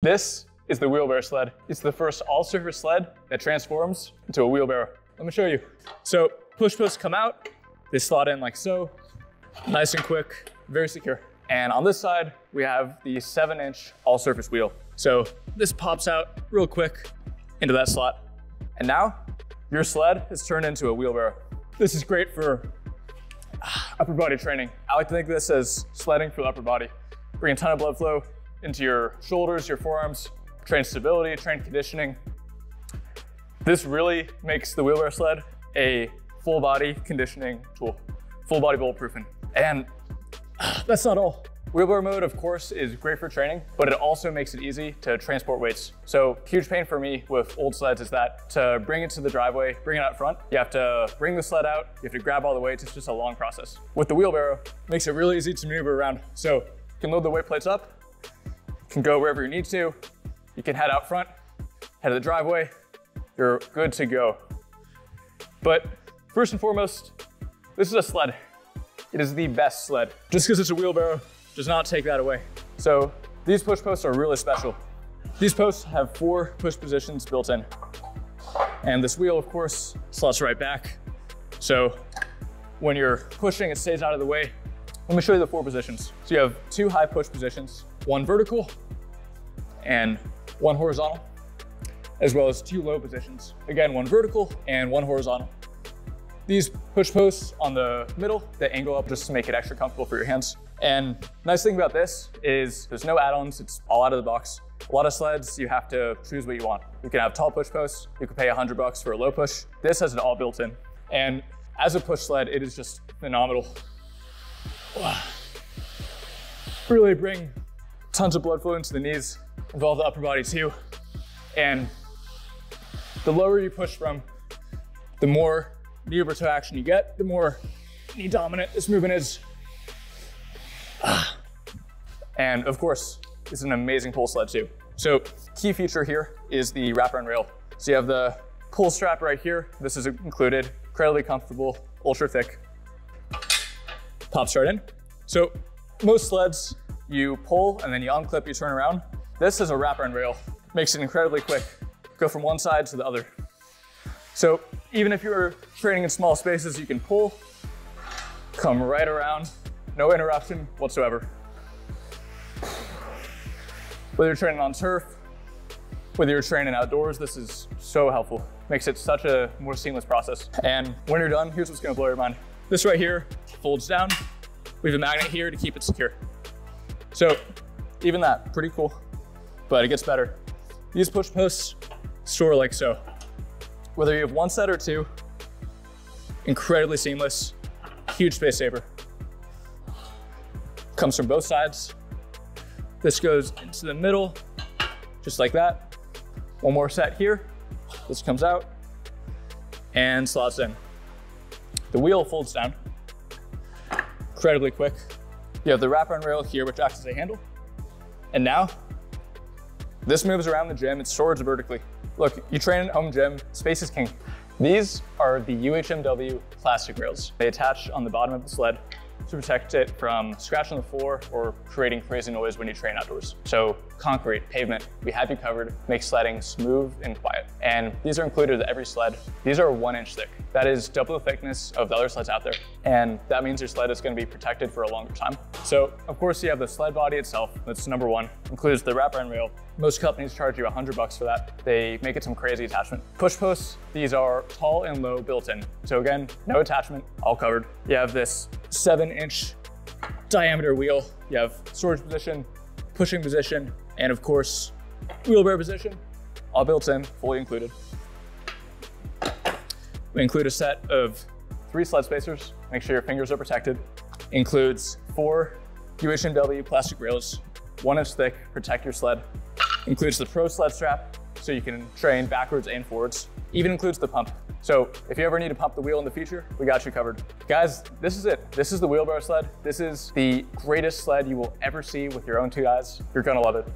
This is the WheelBarrow Sled. It's the first all-surface sled that transforms into a wheelbarrow. Let me show you. So push posts come out, they slot in like so, nice and quick, very secure. And on this side, we have the 7-inch all-surface wheel. So this pops out real quick into that slot. And now your sled is turned into a wheelbarrow. This is great for upper body training. I like to think of this as sledding for the upper body. Bring a ton of blood flow into your shoulders, your forearms, train stability, train conditioning. This really makes the WheelBarrow Sled a full body conditioning tool, full body bulletproofing. And that's not all. Wheelbarrow mode, of course, is great for training, but it also makes it easy to transport weights. So huge pain for me with old sleds is that to bring it to the driveway, bring it out front, you have to bring the sled out, you have to grab all the weights, it's just a long process. With the wheelbarrow, it makes it really easy to maneuver around. So you can load the weight plates up, you can go wherever you need to, you can head out front, head to the driveway, you're good to go. But first and foremost, this is a sled. It is the best sled. Just because it's a wheelbarrow does not take that away. So these push posts are really special. These posts have 4 push positions built in. And this wheel, of course, slots right back. So when you're pushing, it stays out of the way. Let me show you the 4 positions. So you have 2 high push positions, 1 vertical and 1 horizontal, as well as 2 low positions. Again, 1 vertical and 1 horizontal. These push posts on the middle, they angle up just to make it extra comfortable for your hands. And nice thing about this is there's no add-ons, it's all out of the box. A lot of sleds, you have to choose what you want. You can have tall push posts, you can pay $100 for a low push. This has it all built in. And as a push sled, it is just phenomenal. Really bring tons of blood flow into the knees, involve the upper body too. And the lower you push from, the more knee over toe action you get, the more knee dominant this movement is. And of course, it's an amazing pull sled too. So key feature here is the wraparound rail. So you have the pull strap right here. This is included, incredibly comfortable, ultra thick. Pops right in. So most sleds, you pull and then you unclip, you turn around. This is a wraparound rail. Makes it incredibly quick. Go from one side to the other. So even if you're training in small spaces, you can pull, come right around, no interruption whatsoever. Whether you're training on turf, whether you're training outdoors, this is so helpful. Makes it such a more seamless process. And when you're done, here's what's gonna blow your mind. This right here folds down. We have a magnet here to keep it secure. So even that, pretty cool, but it gets better. These push posts store like so. Whether you have 1 set or 2, incredibly seamless, huge space saver. Comes from both sides. This goes into the middle, just like that. 1 more set here. This comes out and slots in. The wheel folds down, incredibly quick. You have the wraparound rail here, which acts as a handle. And now, this moves around the gym, it stores vertically. Look, you train at home gym, space is king. These are the UHMW plastic rails. They attach on the bottom of the sled to protect it from scratching the floor or creating crazy noise when you train outdoors. So concrete, pavement, we have you covered, make sledding smooth and quiet. And these are included with every sled. These are 1 inch thick. That is double the thickness of the other sleds out there. And that means your sled is gonna be protected for a longer time. So of course you have the sled body itself, that's number 1, includes the wraparound rail. Most companies charge you $100 for that. They make it some crazy attachment. Push posts, these are tall and low built in. So again, no attachment, all covered. You have this 7-inch diameter wheel. You have storage position, pushing position, and of course, wheelbarrow position, all built in, fully included. We include a set of 3 sled spacers. Make sure your fingers are protected. Includes 4 UHMW plastic rails, 1 inch thick, protect your sled. Includes the Pro Sled Strap, so you can train backwards and forwards. Even includes the pump. So if you ever need to pump the wheel in the future, we got you covered. Guys, this is it. This is the WheelBarrow Sled. This is the greatest sled you will ever see with your own 2 eyes. You're gonna love it.